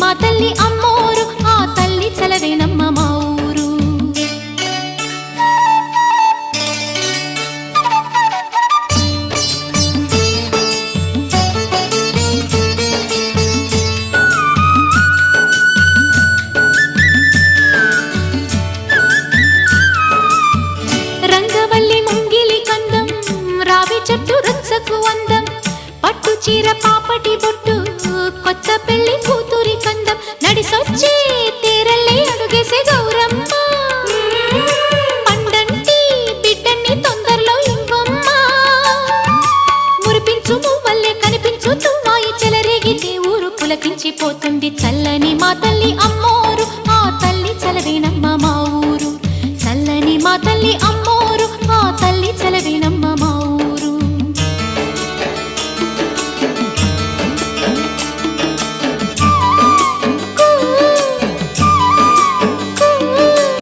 మా తల్లి అమ్మోరు, ఆ తల్లి చలవేనమ్మ మా ఊరు. రంగవల్లి ముంగిలి కందం, రావి చెట్టు రుచ్చకు అందం, పట్టు చీర పాపటి బొట్టు, కొత్త పెళ్లి కూతురి కందం, నడిసొచ్చే